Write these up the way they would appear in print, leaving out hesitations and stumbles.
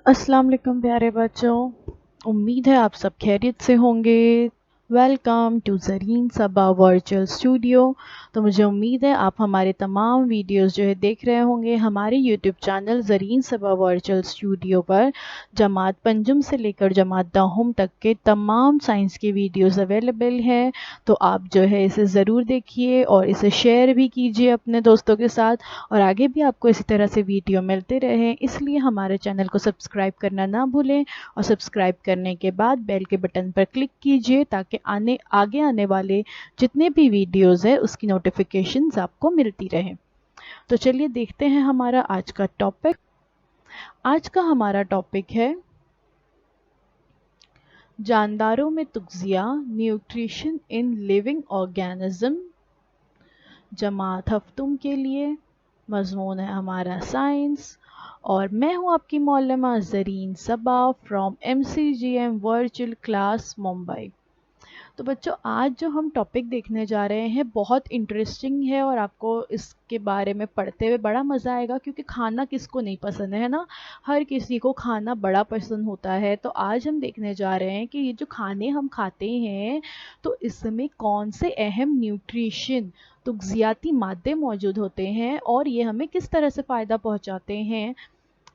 अस्सलाम वालेकुम प्यारे बच्चों। उम्मीद है आप सब खैरियत से होंगे। Welcome to Zareen Saba virtual studio. तो मुझे उम्मीद है आप हमारे तमाम वीडियोस जो है देख रहे होंगे हमारे YouTube channel Zareen Saba virtual studio पर। जमात पंजुम से लेकर जमात दाहुम तक के तमाम साइंस की वीडियोस अवेलेबल हैं। तो आप जो है इसे ज़रूर देखिए और इसे शेयर भी कीजिए अपने दोस्तों के साथ, और आगे भी आपको इसी तरह से वीडियो मिलते रहें। इसलिए हमारे चैनल को सब्सक्राइब करना ना भूलें, और सब्सक्राइब करने के बाद बेल के बटन पर क्लिक कीजिए ताकि आगे आने वाले जितने भी वीडियोस है उसकी नोटिफिकेशंस आपको मिलती रहें। तो चलिए देखते हैं हमारा आज का टॉपिक। आज का हमारा टॉपिक है जानदारों में तुगजिया, न्यूट्रिशन इन लिविंग ऑर्गेनिज्म। जमात हफ्तुम के लिए मज़मून है हमारा साइंस, और मैं हूं आपकी मौलमा Zareen Saba from MCGM virtual class Mumbai. तो बच्चों, आज जो हम टॉपिक देखने जा रहे हैं बहुत इंटरेस्टिंग है और आपको इसके बारे में पढ़ते हुए बड़ा मज़ा आएगा, क्योंकि खाना किसको नहीं पसंद है ना। हर किसी को खाना बड़ा पसंद होता है। तो आज हम देखने जा रहे हैं कि ये जो खाने हम खाते हैं तो इसमें कौन से अहम न्यूट्रिशन तग़िज़ाती मादे मौजूद होते हैं और ये हमें किस तरह से फ़ायदा पहुंचाते हैं,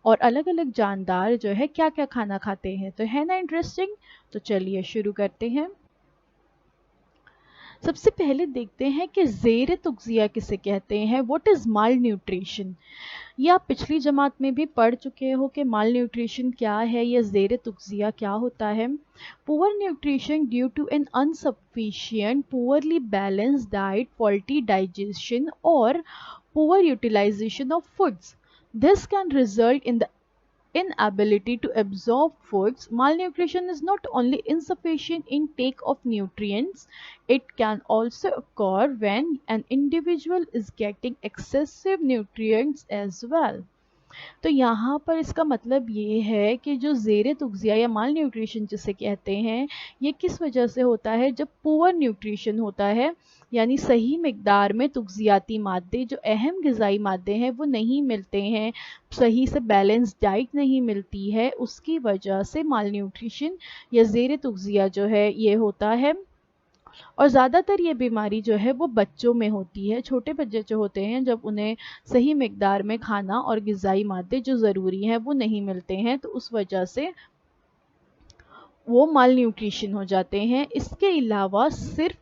और अलग अलग जानदार जो है क्या क्या खाना खाते हैं। तो है ना इंटरेस्टिंग। तो चलिए शुरू करते हैं। सबसे पहले देखते हैं कि ज़ेर तुग़िया किसे कहते हैं। What is mall nutrition. ये आप पिछली जमात में भी पढ़ चुके हो कि माल न्यूट्रिशन क्या है या ज़ेर तुग़िया क्या होता है। Poor nutrition due to an insufficient poorly balanced diet, faulty digestion और poor utilization of foods. This can result in the inability to absorb foods. Malnutrition is not only insufficient intake of nutrients, it can also occur when an individual is getting excessive nutrients as well. तो यहाँ पर इसका मतलब ये है कि जो ज़ेर तुग़िया या माल न्यूट्रिशन जिसे कहते हैं, ये किस वजह से होता है। जब पुअर न्यूट्रिशन होता है, यानी सही मिकदार में तुग़ियाती मादे, जो अहम ग़िज़ाई मादे हैं वो नहीं मिलते हैं, सही से बैलेंस डाइट नहीं मिलती है, उसकी वजह से माल न्यूट्रिशन या ज़ेर तुग़िया जो है ये होता है। और ज़्यादातर ये बीमारी जो है वो बच्चों में होती है। छोटे बच्चे जो होते हैं, जब उन्हें सही मिकदार में खाना और ग़िज़ाई मादे जो ज़रूरी हैं वो नहीं मिलते हैं, तो उस वजह से वो माल न्यूट्रिशन हो जाते हैं। इसके अलावा सिर्फ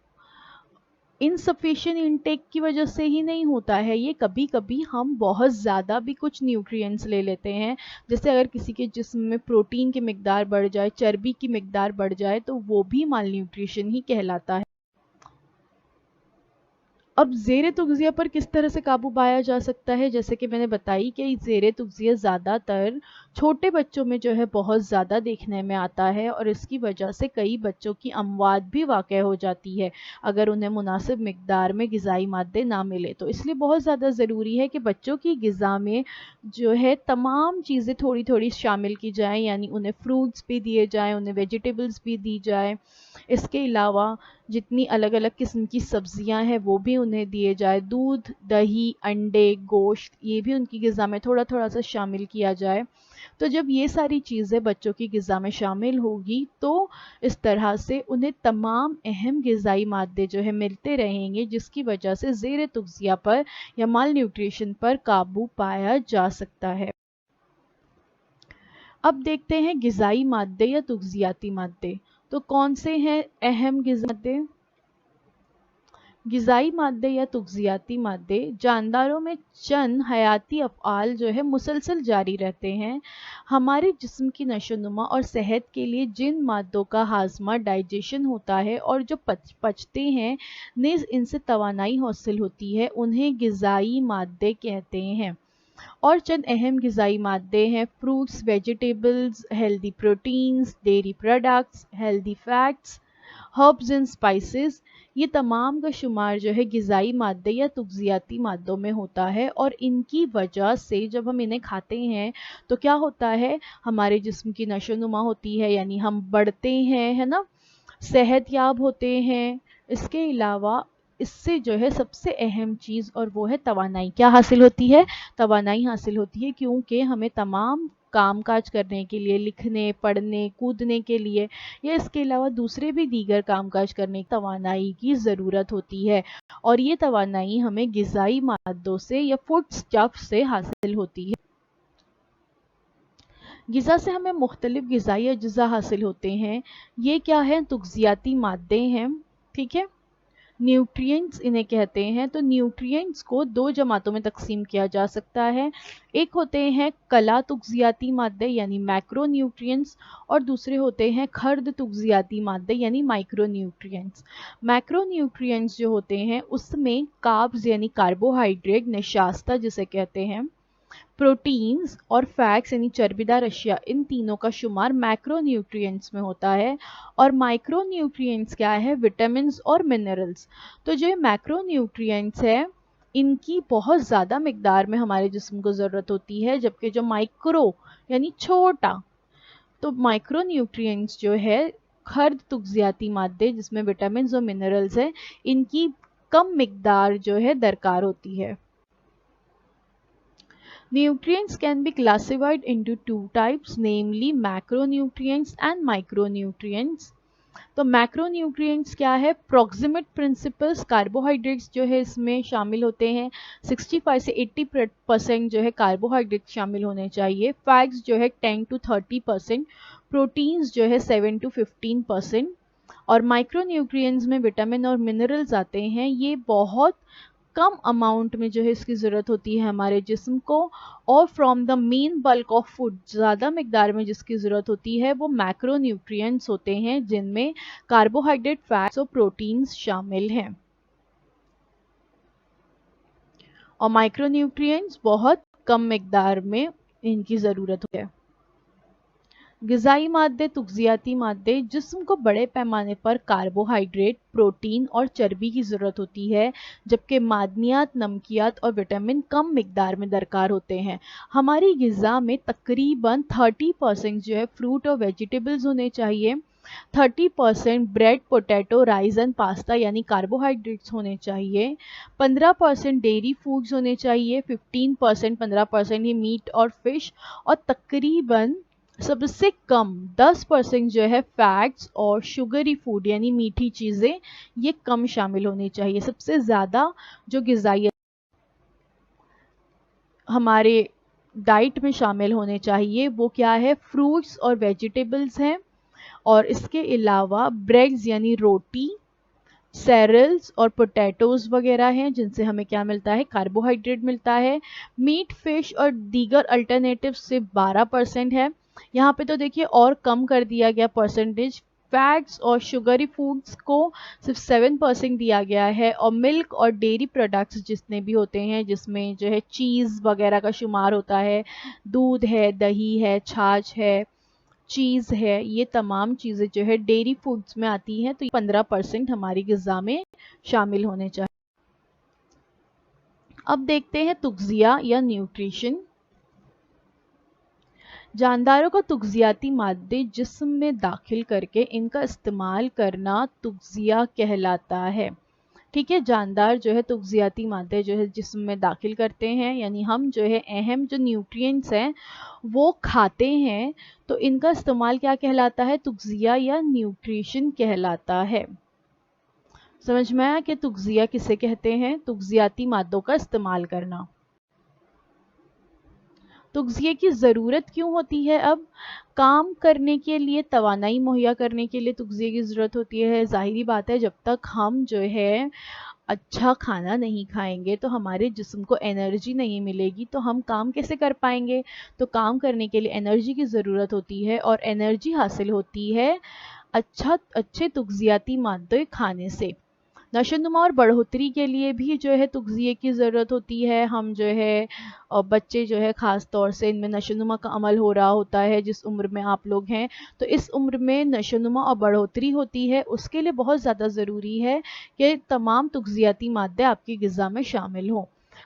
इनसफिशिएंट इनटेक की वजह से ही नहीं होता है, ये कभी कभी हम बहुत ज़्यादा भी कुछ न्यूट्रिएंट्स ले लेते हैं। जैसे अगर किसी के जिस्म में प्रोटीन की मिकदार बढ़ जाए, चर्बी की मिकदार बढ़ जाए, तो वो भी माल न्यूट्रिशन ही कहलाता है। अब ज़ेर तुग़िया पर किस तरह से काबू पाया जा सकता है। जैसे कि मैंने बताई कि ज़ेर तुग़िया ज़्यादातर छोटे बच्चों में जो है बहुत ज़्यादा देखने में आता है, और इसकी वजह से कई बच्चों की अमवात भी वाक़या हो जाती है अगर उन्हें मुनासिब मिकदार में ग़िज़ाई मादे ना मिले। तो इसलिए बहुत ज़्यादा ज़रूरी है कि बच्चों की ग़िज़ा में जो है तमाम चीज़ें थोड़ी थोड़ी शामिल की जाएँ, यानी उन्हें फ्रूट्स भी दिए जाएँ, उन्हें वेजिटेबल्स भी दी जाए। इसके अलावा जितनी अलग अलग किस्म की सब्जियां हैं वो भी उन्हें दिए जाए। दूध, दही, अंडे, गोश्त, ये भी उनकी ग़िज़ा में थोड़ा थोड़ा सा शामिल किया जाए। तो जब ये सारी चीज़ें बच्चों की ग़िज़ा में शामिल होगी तो इस तरह से उन्हें तमाम अहम ग़िज़ाई मादे जो है मिलते रहेंगे, जिसकी वजह से ज़ेर तुग़िया पर या माल न्यूट्रिशन पर काबू पाया जा सकता है। अब देखते हैं ग़िज़ाई मादे या तुग़ियाती मादे। तो कौन से हैं अहम ग़िज़ाई मादे। ग़िज़ाई मादे या तुग़ियाती मादे जानदारों में चंद हयाती अफ़आल जो है मुसलसल जारी रहते हैं। हमारे जिस्म की नशोनुमा और सेहत के लिए जिन मादों का हाज़मा डाइजेशन होता है और जो पचते हैं, नीज़ इनसे तवानाई हासिल होती है, उन्हें ग़िज़ाई मादे कहते हैं। और चंद अहम ग़िज़ाई मादे हैं fruits, vegetables, healthy proteins, dairy products, healthy fats, herbs and spices. ये तमाम का शुमार जो है ग़िज़ाई मादे या तुग़ियाती मादों में होता है, और इनकी वजह से जब हम इन्हें खाते हैं तो क्या होता है, हमारे जिस्म की नशोनुमा होती है, यानी हम बढ़ते हैं, है ना, सेहत याब होते हैं। इसके अलावा इससे जो है सबसे अहम चीज़ और वो है तवानाई। क्या हासिल होती है, तवानाई हासिल होती है, क्योंकि हमें तमाम کام کاج کرنے کے لیے، لکھنے پڑھنے کودنے کے لیے یا اس کے علاوہ دوسرے بھی دیگر کام کاج کرنے کی توانائی کی ضرورت ہوتی ہے، اور یہ توانائی ہمیں غذائی مادوں سے یا فوڈ اسٹف سے حاصل ہوتی ہے۔ غذا سے ہمیں مختلف غذائی اجزاء حاصل ہوتے ہیں۔ یہ کیا ہے؟ تغذیاتی مادے ہیں، ٹھیک ہے، نیوٹرینٹس انہیں کہتے ہیں۔ تو نیوٹرینٹس کو دو جماعتوں میں تقسیم کیا جا سکتا ہے، ایک ہوتے ہیں کلا تغذیاتی مادے یعنی میکرو نیوٹرینٹس، اور دوسرے ہوتے ہیں خرد تغذیاتی مادے یعنی مائکرو نیوٹرینٹس۔ میکرو نیوٹرینٹس جو ہوتے ہیں اس میں کاربز یعنی کاربوہائیڈریٹ، نشاستہ جسے کہتے ہیں، پروٹینز اور فیٹس یعنی چربیدار اشیاء، ان تینوں کا شمار میکرو نیوٹرینٹس میں ہوتا ہے۔ اور مائکرو نیوٹرینٹس کیا ہے؟ وٹامنز اور منرلز۔ تو جو میکرو نیوٹرینٹس ہے ان کی بہت زیادہ مقدار میں ہمارے جسم کو ضرورت ہوتی ہے، جبکہ جو مائکرو یعنی چھوٹا، تو مائکرو نیوٹرینٹس جو ہے خرد تغذیاتی مادے جس میں وٹامنز اور منرلز ہیں، ان کی کم مقدار جو ہے درکار ہوتی ہے۔ Nutrients can be classified into two types, namely macronutrients and micronutrients. تو میکرو نیوٹرینٹس کیا ہے؟ پروکسیمیٹ پرنسپلز، کاربوہائیڈریٹس جو ہے اس میں شامل ہوتے ہیں، 65 سے 80% جو ہے کاربوہائیڈریٹ شامل ہونے چاہیے، فیٹس جو ہے 10 to 30%، پروٹینز جو ہے 7 to 15%، اور مائکرو نیوٹرینٹس میں وٹامن اور منرلز آتے ہیں۔ یہ بہت کم اماؤنٹ میں جو ہے اس کی ضرورت ہوتی ہے ہمارے جسم کو، اور from the main bulk of food, زیادہ مقدار میں جس کی ضرورت ہوتی ہے وہ میکرو نیوٹرینٹس ہوتے ہیں، جن میں کاربوہائیڈریٹ، فیٹس اور پروٹینز شامل ہیں، اور مائکرو نیوٹرینٹس بہت کم مقدار میں ان کی ضرورت ہوتی ہے۔ غذائی مادے، تغذیاتی مادے، جسم کو بڑے پیمانے پر کاربوہائیڈریٹ، پروٹین اور چربی کی ضرورت ہوتی ہے، جبکہ معدنیات، نمکیات اور وٹامن کم مقدار میں درکار ہوتے ہیں۔ ہماری غذا میں تقریباً 30% جو ہے فروٹ اور ویجیٹیبلز ہونے چاہیے، 30% bread, potato, rice and pasta یعنی کاربوہائیڈریٹس ہونے چاہیے، 15% ڈیری فوڈز ہونے چاہیے، 15% ہی میٹ اور فش، اور تقریباً سب سے کم 10% جو ہے فیٹس اور شوگری فوڈ یعنی میٹھی چیزیں، یہ کم شامل ہونی چاہیے۔ سب سے زیادہ جو غذائی ہمارے ڈائٹ میں شامل ہونے چاہیے وہ کیا ہے؟ فروٹس اور ویجیٹیبلز ہیں، اور اس کے علاوہ بریڈز یعنی روٹی، سیرلز اور پوٹیٹوز وغیرہ ہیں جن سے ہمیں کیا ملتا ہے؟ کاربوہائیڈریٹ ملتا ہے۔ میٹ، فش اور دیگر الٹرنیٹیو سے 12% ہے۔ یہاں پہ تو دیکھیے اور کم کر دیا گیا پرسنٹیج، فیٹس اور شوگری فوڈز کو صرف 7% دیا گیا ہے، اور ملک اور ڈیری پروڈکٹس جتنے بھی ہوتے ہیں جس میں جو ہے چیز وغیرہ کا شمار ہوتا ہے، دودھ ہے، دہی ہے، چھاچھ ہے، چیز ہے، یہ تمام چیزیں جو ہے ڈیری فوڈز میں آتی ہیں، تو 15% ہماری غذا میں شامل ہونے چاہیے۔ اب دیکھتے ہیں تغذیہ یا نیوٹریشن۔ جانداروں کو تغذیاتی مادے جسم میں داخل کر کے ان کا استعمال کرنا تغذیہ کہلاتا ہے، ٹھیک ہے۔ جاندار جو ہے تغذیاتی مادے جو ہے جسم میں داخل کرتے ہیں، یعنی ہم جو ہے اہم جو نیوٹرینٹس ہیں وہ کھاتے ہیں، تو ان کا استعمال کیا کہلاتا ہے؟ تغذیہ یا نیوٹریشن کہلاتا ہے۔ سمجھ میں آیا کہ تغذیہ کسے کہتے ہیں؟ تغذیاتی مادوں کا استعمال کرنا۔ تغذیہ کی ضرورت کیوں ہوتی ہے؟ اب کام کرنے کے لیے، توانائی مہیا کرنے کے لیے تغذیہ کی ضرورت ہوتی ہے۔ ظاہری بات ہے جب تک ہم جو ہے اچھا کھانا نہیں کھائیں گے تو ہمارے جسم کو انرجی نہیں ملے گی، تو ہم کام کیسے کر پائیں گے؟ تو کام کرنے کے لیے انرجی کی ضرورت ہوتی ہے، اور انرجی حاصل ہوتی ہے اچھے تغذیاتی مادے کھانے سے۔ نشوونما اور بڑھوتری کے لیے بھی جو ہے تغذیہ کی ضرورت ہوتی ہے۔ ہم جو ہے بچے جو ہے خاص طور سے ان میں نشوونما کا عمل ہو رہا ہوتا ہے، جس عمر میں آپ لوگ ہیں، تو اس عمر میں نشوونما اور بڑھوتری ہوتی ہے، اس کے لیے بہت زیادہ ضروری ہے کہ تمام تغذیاتی مادے آپ کی غذا میں شامل ہوں۔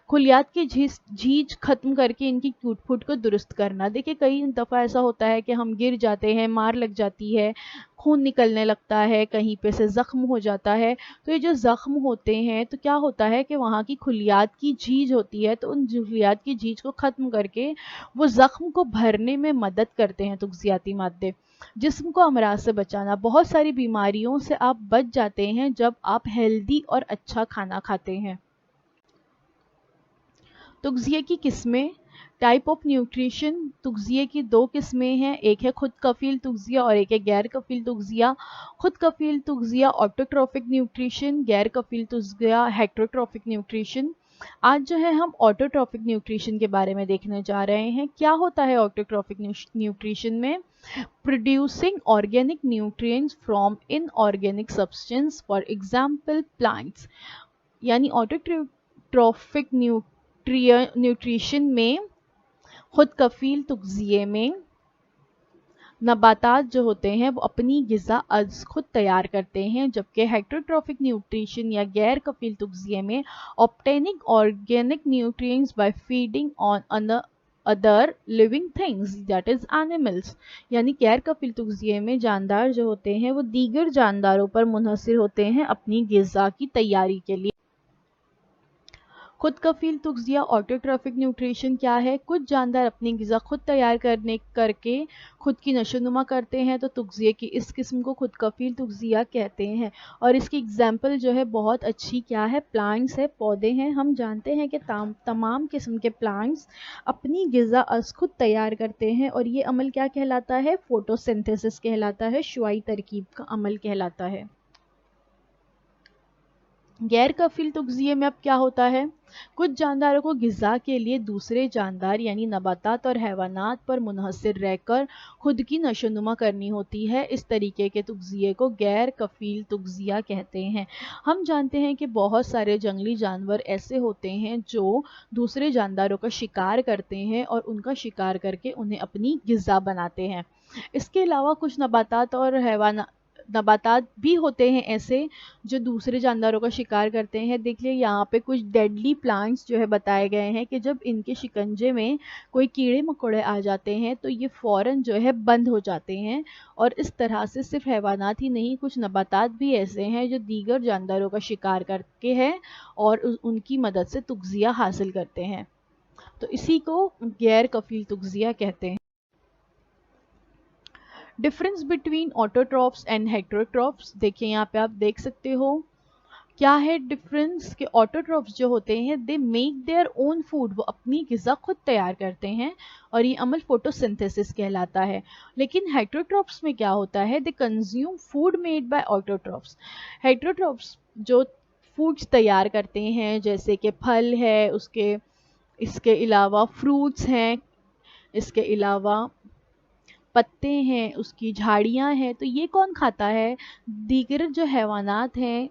खलियात की झीज खत्म करके इनकी टूट फूट को दुरुस्त करना। देखिए कई दफ़ा ऐसा होता है कि हम गिर जाते हैं, मार लग जाती है, खून निकलने लगता है, कहीं पे से ज़ख्म हो जाता है। तो ये जो ज़ख्म होते हैं तो क्या होता है कि वहाँ की खलियात की झीज होती है, तो उन खलियात की झीज को ख़त्म करके वो ज़ख्म को भरने में मदद करते हैं तग़ज़ियाती मादे। जिस्म को अमराज से बचाना, बहुत सारी बीमारियों से आप बच जाते हैं जब आप हेल्दी और अच्छा खाना खाते हैं। तग़ज़िये की किस्में, टाइप ऑफ न्यूट्रिशन। तग़ज़िये की दो किस्में हैं, एक है खुद कफ़ील तग़ज़िया और एक है गैर कफ़ील तग़ज़िया। खुद कफ़ील तग़ज़िया ऑटोट्रॉफिक न्यूट्रिशन, गैर कफ़ील तग़ज़िया हेटेरोट्रॉफिक न्यूट्रिशन। आज जो है हम ऑटोट्रॉफिक न्यूट्रिशन के बारे में देखने जा रहे हैं। क्या होता है ऑटोट्रॉफिक न्यूट्रिशन में? Producing organic nutrients from inorganic substance, for example plants. यानी ऑटोट्रॉफिक न्यूट्रिशन में, खुद कफ़ील तग़ज़िये में नबातात जो होते हैं वो अपनी ग़िज़ा अज़ खुद तैयार करते हैं, जबकि हेटेरोट्रॉफिक न्यूट्रिशन या गैर कफ़ील तग़ज़िये में obtaining organic nutrients by feeding on other living things that is animals. यानी गैर कफ़ील तग़ज़िये में जानदार जो होते हैं वो दीगर जानदारों पर मुनहसर होते हैं अपनी ग़िज़ा की तैयारी के लिए। खुद कफ़ील तग़ज़िया ऑटोट्रॉफिक न्यूट्रिशन क्या है? कुछ जानदार अपनी ग़िज़ा खुद तैयार करके खुद की नशोनुमा करते हैं, तो तग़ज़िये की इस किस्म को खुद कफ़ील तग़ज़िया कहते हैं। और इसकी एग्जाम्पल जो है बहुत अच्छी क्या है? प्लांट्स है, पौधे हैं। हम जानते हैं कि तमाम किस्म के प्लांट्स अपनी ग़िज़ा अज़ खुद तैयार करते हैं, और ये अमल क्या कहलाता है? फोटोसिंथेसिस कहलाता है, शुआई तरकीब का अमल कहलाता है। गैर कफ़ील तग़ज़िये में अब क्या होता है? कुछ जानदारों को ग़िज़ा के लिए दूसरे जानदार यानी नबातात और हैवानात पर मुनहसर रहकर खुद की नशोनुमा करनी होती है। इस तरीके के तग़ज़िये को गैर कफ़ील तग़ज़िया कहते हैं। हम जानते हैं कि बहुत सारे जंगली जानवर ऐसे होते हैं जो दूसरे जानदारों का शिकार करते हैं और उनका शिकार करके उन्हें अपनी ग़िज़ा बनाते हैं। इसके अलावा कुछ नबातात भी होते हैं ऐसे जो दूसरे जानदारों का शिकार करते हैं। देखिए यहाँ पे कुछ डेडली प्लांट्स जो है बताए गए हैं कि जब इनके शिकंजे में कोई कीड़े मकोड़े आ जाते हैं तो ये फ़ौरन जो है बंद हो जाते हैं। और इस तरह से सिर्फ हैवानात ही नहीं, कुछ नबातात भी ऐसे हैं जो दीगर जानदारों का शिकार करके हैं और उनकी मदद से तग़ज़िया हासिल करते हैं। तो इसी को गैर कफ़ील तग़ज़िया कहते हैं। Difference between autotrophs and heterotrophs. देखिए यहाँ पे आप देख सकते हो क्या है डिफरेंस, कि ऑटोट्रॉफ्स जो होते हैं they make their own food, वो अपनी ग़िज़ा खुद तैयार करते हैं और ये अमल फोटोसिंथेसिस कहलाता है। लेकिन हेटेरोट्रॉफ्स में क्या होता है? They consume food made by autotrophs. Heterotrophs जो फूड्स तैयार करते हैं जैसे कि फल है, इसके अलावा फ्रूट्स हैं, इसके अलावा पत्ते हैं, उसकी झाड़ियाँ हैं, तो ये कौन खाता है? दीगर जो हैवानात हैं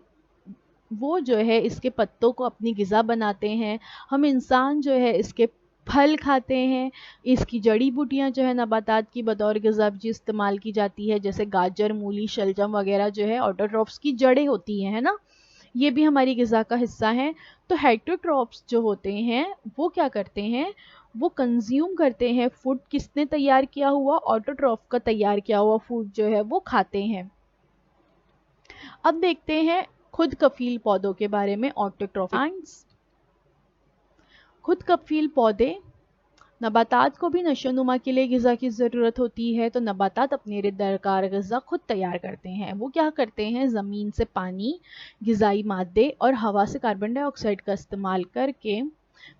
वो जो है इसके पत्तों को अपनी ग़िज़ा बनाते हैं। हम इंसान जो है इसके फल खाते हैं। इसकी जड़ी बूटियाँ जो है नबातात की बतौर ग़िज़ा भी इस्तेमाल की जाती है, जैसे गाजर, मूली, शलजम वगैरह जो है ऑटोट्रॉफ्स की जड़ें होती हैं, है ना, ये भी हमारी ग़िज़ा का हिस्सा है। तो हेटेरोट्रॉफ्स जो होते हैं वो क्या करते हैं? वो कंज्यूम करते हैं फूड। किसने तैयार किया हुआ? ऑटोट्रॉफ का तैयार किया हुआ फूड जो है वो खाते हैं। अब देखते हैं खुद कफ़ील पौधों के बारे में। ऑटोट्रॉफिक खुद कफ़ील पौधे, नबातात को भी नशोनुमा के लिए ग़िज़ा की ज़रूरत होती है, तो नबातात अपने दरकार ग़िज़ा खुद तैयार करते हैं। वो क्या करते हैं? ज़मीन से पानी, ग़िज़ाई मादे और हवा से कार्बन डाइऑक्साइड का इस्तेमाल करके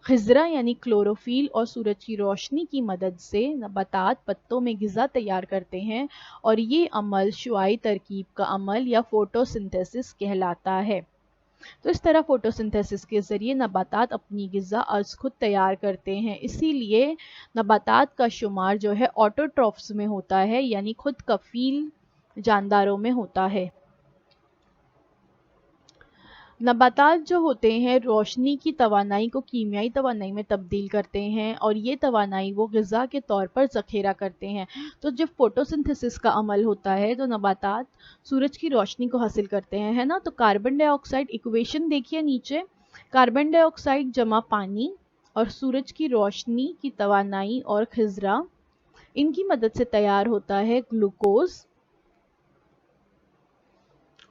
खिज़रा यानी क्लोरोफिल और सूरज की रोशनी की मदद से नबातात पत्तों में ग़िज़ा तैयार करते हैं, और ये अमल शुआई तरकीब का अमल या फोटोसिंथेसिस कहलाता है। तो इस तरह फोटोसिंथेसिस के ज़रिए नबातात अपनी ग़िज़ा अज़ खुद तैयार करते हैं। इसीलिए नबातात का शुमार जो है ऑटोट्रॉफ्स में होता है, यानी खुद कफ़ील जानदारों में होता है। नबातात जो होते हैं रोशनी की तवानाई को कीमियाई तवानाई में तब्दील करते हैं, और ये तवानाई वो ग़िज़ा के तौर पर ज़ख़ीरा करते हैं। तो जब फोटोसिंथेसिस का अमल होता है तो नबातात सूरज की रोशनी को हासिल करते हैं, है ना। तो कार्बन डाइऑक्साइड इक्वेशन देखिए नीचे, कार्बन डाइऑक्साइड जमा पानी और सूरज की रोशनी की तवानाई और खिजरा, इनकी मदद से तैयार होता है ग्लूकोज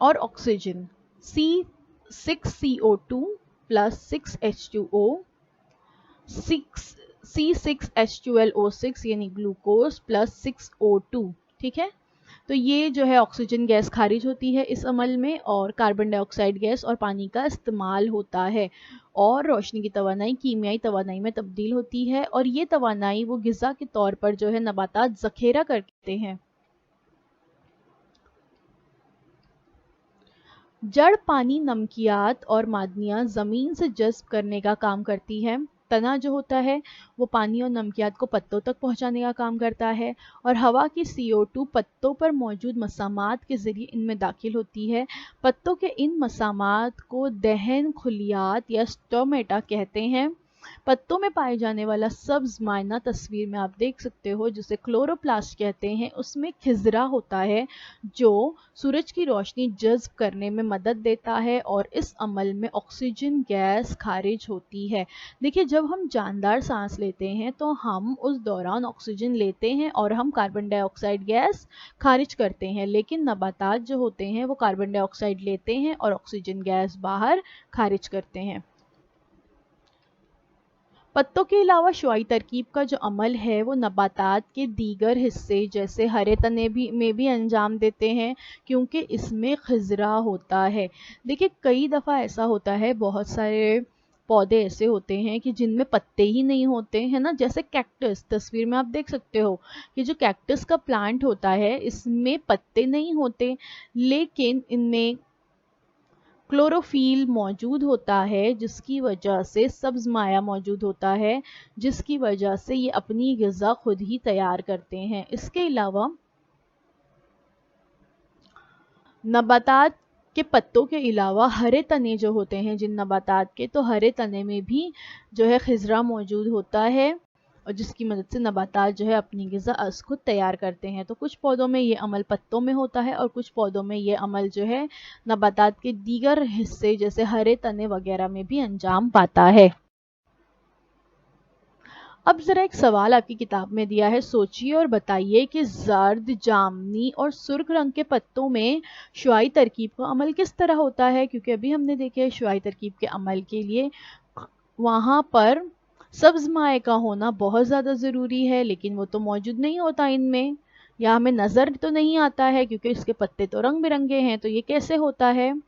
और oxygen. C6CO2 plus 6H2O, C6H12O6 यानी ग्लूकोज प्लस 6O2, ठीक है। तो ये जो है ऑक्सीजन गैस खारिज होती है इस अमल में, और कार्बन डाइऑक्साइड गैस और पानी का इस्तेमाल होता है, और रोशनी की तवानाई कीमियाई तवानाई में तब्दील होती है, और ये तवानाई वो ग़िज़ा के तौर पर जो है नबातात ज़ख़ीरा करते हैं। जड़ पानी नमकियात और मादनियाँ ज़मीन से जज़्ब करने का काम करती है। तना जो होता है वो पानी और नमकियात को पत्तों तक पहुंचाने का काम करता है, और हवा की CO2 पत्तों पर मौजूद मसामात के ज़रिए इनमें दाखिल होती है। पत्तों के इन मसामात को दहन खुलियात या स्टोमेटा कहते हैं। पत्तों में पाए जाने वाला सब्ज मायना तस्वीर में आप देख सकते हो, जिसे क्लोरोप्लास्ट कहते हैं, उसमें खिजरा होता है जो सूरज की रोशनी जज्ब करने में मदद देता है, और इस अमल में ऑक्सीजन गैस खारिज होती है। देखिए, जब हम जानदार सांस लेते हैं तो हम उस दौरान ऑक्सीजन लेते हैं और हम कार्बन डाइऑक्साइड गैस खारिज करते हैं, लेकिन नबातात जो होते हैं वो कार्बन डाइऑक्साइड लेते हैं और ऑक्सीजन गैस बाहर खारिज करते हैं। पत्तों के अलावा शुआई तरकीब का जो अमल है वो नबातात के दीगर हिस्से जैसे हरे तने में भी अंजाम देते हैं, क्योंकि इसमें खिजरा होता है। देखिए, कई दफ़ा ऐसा होता है, बहुत सारे पौधे ऐसे होते हैं कि जिनमें पत्ते ही नहीं होते हैं ना, जैसे कैक्टस, तस्वीर में आप देख सकते हो कि जो कैक्टस का प्लांट होता है इसमें पत्ते नहीं होते, लेकिन इनमें क्लोरोफिल मौजूद होता है, जिसकी वजह से सब्ज माया मौजूद होता है, जिसकी वजह से ये अपनी ग़िज़ा खुद ही तैयार करते हैं। इसके अलावा नबातात के पत्तों के अलावा हरे तने जो होते हैं जिन नबातात के, तो हरे तने में भी जो है खिजरा मौजूद होता है, और जिसकी मदद से नबातात जो है अपनी ग़िज़ा अज़ खुद तैयार करते हैं। तो कुछ पौधों में ये अमल पत्तों में होता है, और कुछ पौधों में ये अमल जो है नबातात के दीगर हिस्से जैसे हरे तने वगैरह में भी अंजाम पाता है। अब ज़रा एक सवाल आपकी किताब में दिया है, सोचिए और बताइए कि जर्द, जामनी और सुर्ख रंग के पत्तों में शुआई तरकीब का अमल किस तरह होता है। क्योंकि अभी हमने देखे शुआई तरकीब के अमल के लिए वहाँ पर सब्ज माए का होना बहुत ज़्यादा ज़रूरी है, लेकिन वो तो मौजूद नहीं होता इनमें, या हमें नज़र तो नहीं आता है क्योंकि इसके पत्ते तो रंग बिरंगे हैं। तो ये कैसे होता है?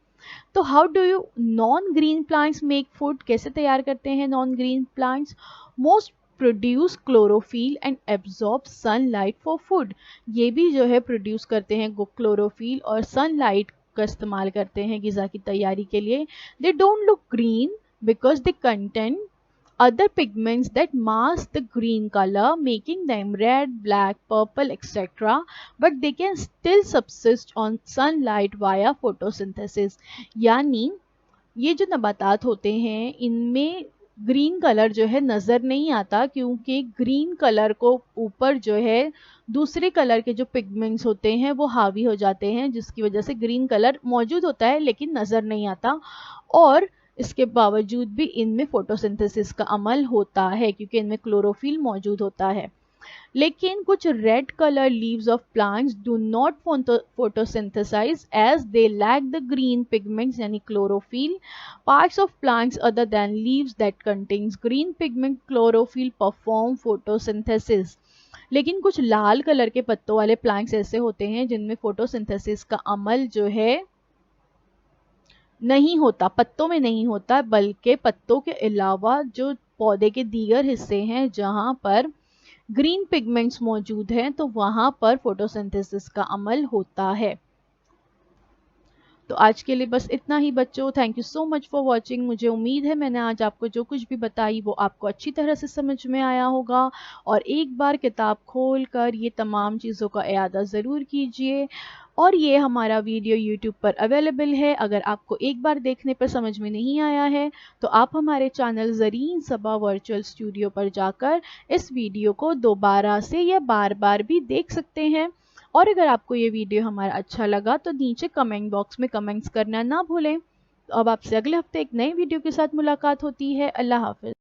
तो how do you non green plants make food, कैसे तैयार करते हैं non green plants? Most produce chlorophyll and absorb sunlight for food. ये भी जो है प्रोड्यूस करते हैं क्लोरोफिल और सनलाइट का इस्तेमाल करते हैं ग़िज़ा की तैयारी के लिए। They don't look green because they contain other pigments that mask the green color, making them red, black, purple, etc. But they can still subsist on sunlight via photosynthesis. यानी ये जो नबातात होते हैं इनमें ग्रीन कलर जो है नज़र नहीं आता, क्योंकि ग्रीन कलर को ऊपर जो है दूसरे कलर के जो पिगमेंट्स होते हैं वो हावी हो जाते हैं, जिसकी वजह से ग्रीन कलर मौजूद होता है लेकिन नज़र नहीं आता। और इसके बावजूद भी इनमें फोटोसिंथेसिस का अमल होता है क्योंकि इनमें क्लोरोफिल मौजूद होता है। लेकिन कुछ red colour leaves of plants do not photosynthesize as they lack the green pigments यानी chlorophyll. Parts of plants other than leaves that contains green pigment chlorophyll perform photosynthesis. लेकिन कुछ लाल कलर के पत्तों वाले प्लांट्स ऐसे होते हैं जिनमें फोटोसिंथेसिस का अमल जो है नहीं होता, पत्तों में नहीं होता, बल्कि पत्तों के अलावा जो पौधे के दीगर हिस्से हैं जहां पर ग्रीन पिगमेंट्स मौजूद हैं तो वहां पर फोटोसिंथेसिस का अमल होता है। तो आज के लिए बस इतना ही बच्चों। Thank you so much for watching. मुझे उम्मीद है मैंने आज आपको जो कुछ भी बताई वो आपको अच्छी तरह से समझ में आया होगा, और एक बार किताब खोल कर ये तमाम चीज़ों का इयादा ज़रूर कीजिए। और ये हमारा वीडियो YouTube पर अवेलेबल है। अगर आपको एक बार देखने पर समझ में नहीं आया है तो आप हमारे channel Zareen Saba virtual studio पर जाकर इस वीडियो को दोबारा से या बार बार भी देख सकते हैं। और अगर आपको ये वीडियो हमारा अच्छा लगा तो नीचे कमेंट बॉक्स में कमेंट्स करना ना भूलें। اب آپ سے اگلے ہفتے ایک نئی ویڈیو کے ساتھ ملاقات ہوتی ہے. اللہ حافظ.